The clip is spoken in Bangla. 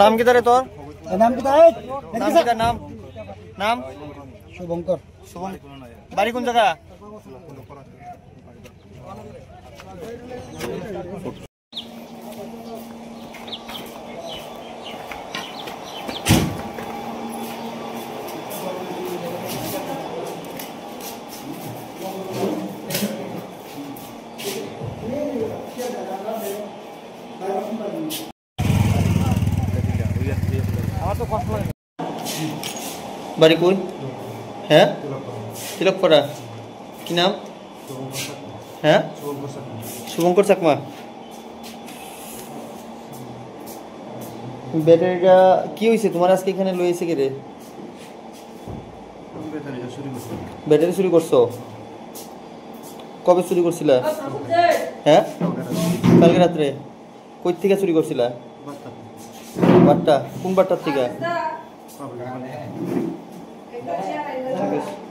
নাম কি রে তোর? নাম কি নাম? নাম শুভঙ্কর। বাড়ি কোন জায়গা? বাড়ি কই? হ্যাঁ তিলকপাড়া। কি নাম? হ্যাঁ শুভঙ্কর চাকমা। ব্যাটারিটা কি হয়েছে তোমার আজকে এখানে লইছে কে রে? ব্যাটারি চুরি করছো? কবে চুরি করছিলা? হ্যাঁ কালকে রাত্রে। কই থেকে চুরি করছিলা? বাট্টা। কোন বাট্টার থেকে? ঠিক আছে।